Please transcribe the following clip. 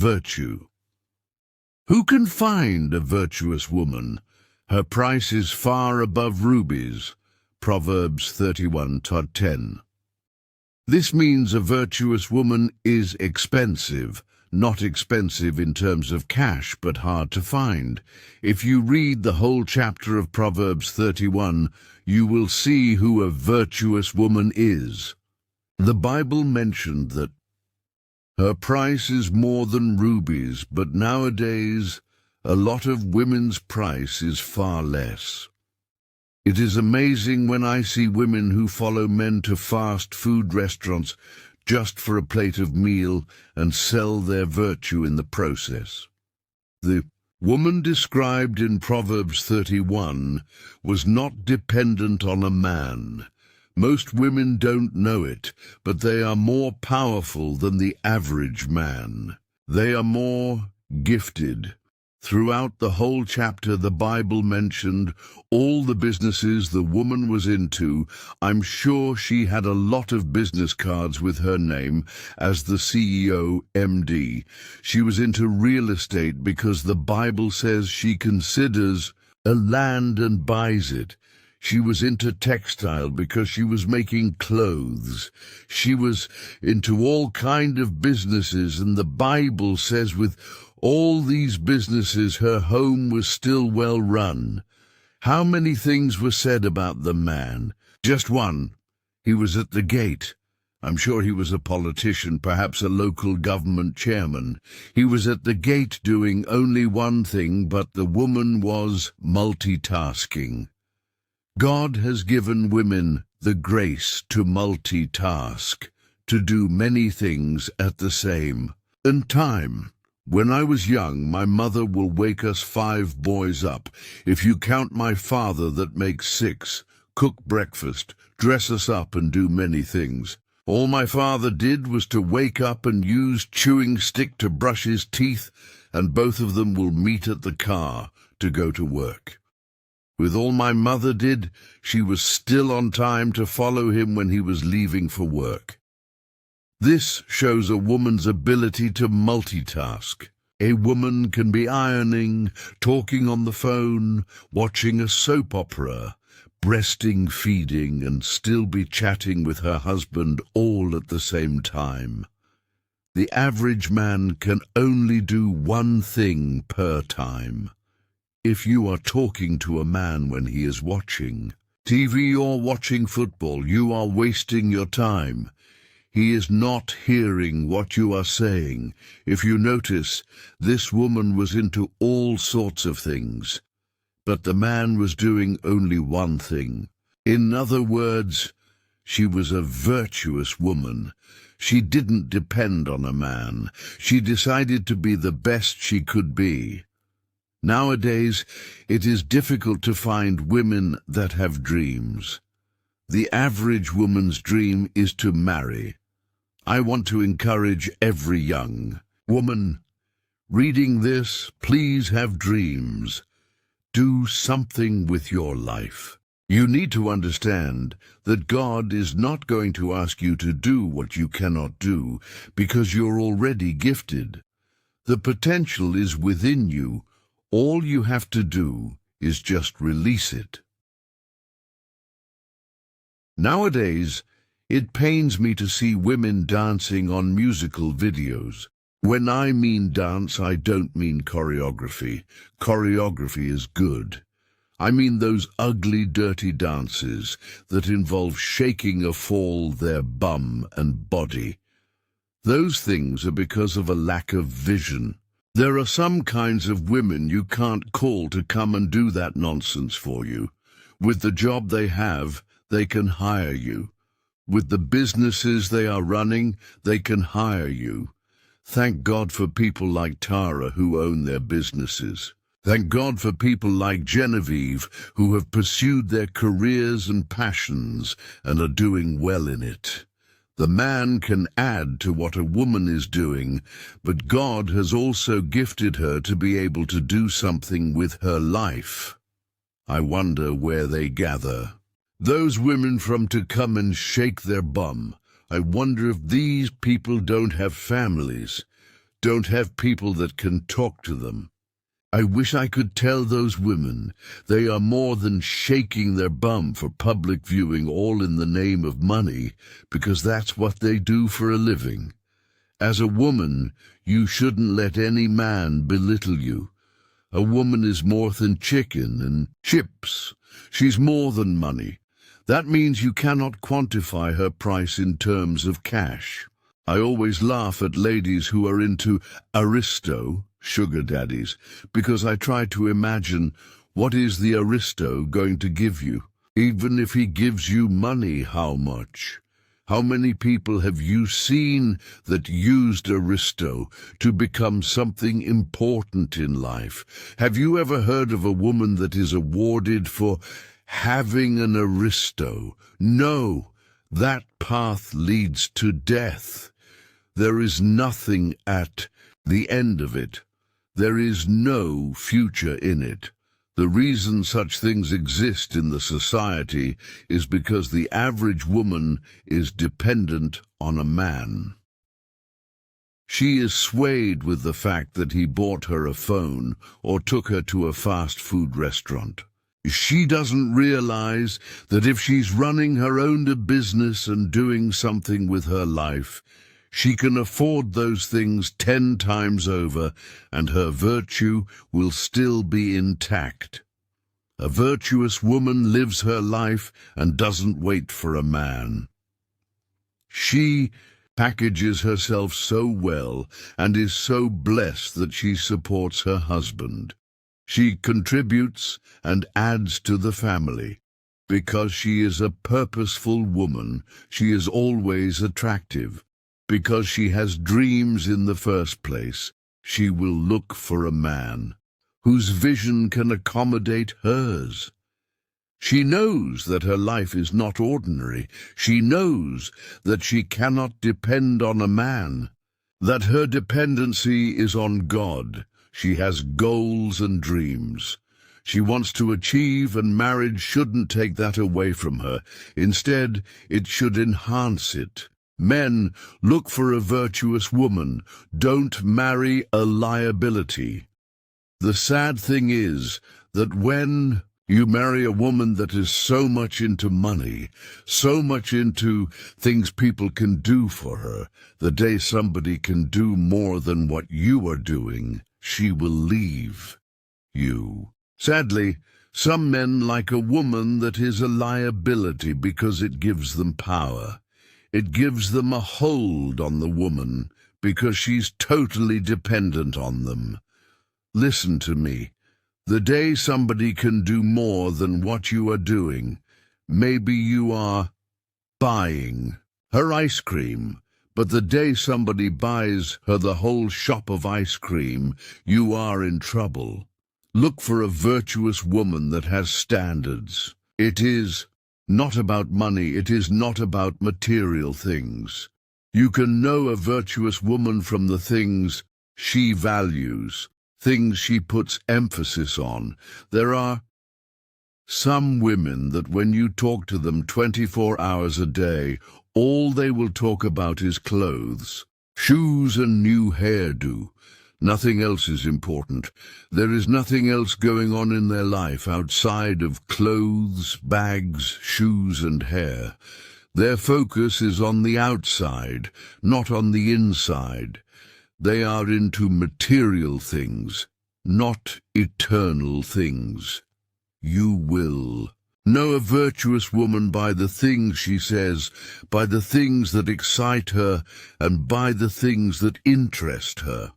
Virtue. Who can find a virtuous woman? Her price is far above rubies. Proverbs 31:10. This means a virtuous woman is expensive, not expensive in terms of cash, but hard to find. If you read the whole chapter of Proverbs 31, you will see who a virtuous woman is. The Bible mentioned that her price is more than rubies, but nowadays a lot of women's price is far less. It is amazing when I see women who follow men to fast food restaurants just for a plate of meal and sell their virtue in the process. The woman described in Proverbs 31 was not dependent on a man. Most women don't know it, but they are more powerful than the average man. They are more gifted. Throughout the whole chapter, the Bible mentioned all the businesses the woman was into. I'm sure she had a lot of business cards with her name as the CEO, MD. She was into real estate because the Bible says she considers a land and buys it. She was into textile because she was making clothes. She was into all kind of businesses, and the Bible says with all these businesses her home was still well run. How many things were said about the man? Just one. He was at the gate. I'm sure he was a politician, perhaps a local government chairman. He was at the gate doing only one thing, but the woman was multitasking. God has given women the grace to multitask, to do many things at the same time. When I was young, my mother will wake us 5 boys up. If you count my father, that makes 6. Cook breakfast, dress us up, and do many things. All my father did was to wake up and use chewing stick to brush his teeth, and both of them will meet at the car to go to work. With all my mother did, she was still on time to follow him when he was leaving for work. This shows a woman's ability to multitask. A woman can be ironing, talking on the phone, watching a soap opera, breasting, feeding, and still be chatting with her husband all at the same time. The average man can only do one thing per time. If you are talking to a man when he is watching TV or watching football, you are wasting your time. He is not hearing what you are saying. If you notice, this woman was into all sorts of things, but the man was doing only one thing. In other words, she was a virtuous woman. She didn't depend on a man. She decided to be the best she could be. Nowadays, it is difficult to find women that have dreams. The average woman's dream is to marry. I want to encourage every young woman reading this, please have dreams. Do something with your life. You need to understand that God is not going to ask you to do what you cannot do because you're already gifted. The potential is within you. All you have to do is just release it. Nowadays, it pains me to see women dancing on musical videos. When I mean dance, I don't mean choreography. Choreography is good. I mean those ugly, dirty dances that involve shaking or fall their bum and body. Those things are because of a lack of vision. There are some kinds of women you can't call to come and do that nonsense for you. With the job they have, they can hire you. With the businesses they are running, they can hire you. Thank God for people like Tara who own their businesses. Thank God for people like Genevieve who have pursued their careers and passions and are doing well in it. The man can add to what a woman is doing, but God has also gifted her to be able to do something with her life. I wonder where they gather. Those women from to come and shake their bum. I wonder if these people don't have families. don't have people that can talk to them. I wish I could tell those women they are more than shaking their bum for public viewing, all in the name of money, because that's what they do for a living. As a woman, you shouldn't let any man belittle you. A woman is more than chicken and chips. She's more than money. That means you cannot quantify her price in terms of cash. I always laugh at ladies who are into aristo, sugar daddies, because I try to imagine, what is the aristo going to give you? Even if he gives you money, how much? How many people have you seen that used aristo to become something important in life? Have you ever heard of a woman that is awarded for having an aristo? No, that path leads to death. There is nothing at the end of it. There is no future in it. The reason such things exist in the society is because the average woman is dependent on a man. She is swayed with the fact that he bought her a phone or took her to a fast food restaurant. She doesn't realize that if she's running her own business and doing something with her life, she can afford those things 10 times over, and her virtue will still be intact. A virtuous woman lives her life and doesn't wait for a man. She packages herself so well and is so blessed that she supports her husband. She contributes and adds to the family. Because she is a purposeful woman, she is always attractive. Because she has dreams in the first place, she will look for a man whose vision can accommodate hers. She knows that her life is not ordinary. She knows that she cannot depend on a man, that her dependency is on God. She has goals and dreams. She wants to achieve, and marriage shouldn't take that away from her. Instead, it should enhance it. Men, look for a virtuous woman. Don't marry a liability. The sad thing is that when you marry a woman that is so much into money, so much into things people can do for her, the day somebody can do more than what you are doing, she will leave you. Sadly, some men like a woman that is a liability because it gives them power. It gives them a hold on the woman because she's totally dependent on them. Listen to me. The day somebody can do more than what you are doing, maybe you are buying her ice cream, but the day somebody buys her the whole shop of ice cream, you are in trouble. Look for a virtuous woman that has standards. It is not about money. It is not about material things. You can know a virtuous woman from the things she values, things she puts emphasis on. There are some women that when you talk to them 24 hours a day, all they will talk about is clothes, shoes and new hairdo. Nothing else is important. There is nothing else going on in their life outside of clothes, bags, shoes, and hair. Their focus is on the outside, not on the inside. They are into material things, not eternal things. You will know a virtuous woman by the things she says, by the things that excite her, and by the things that interest her.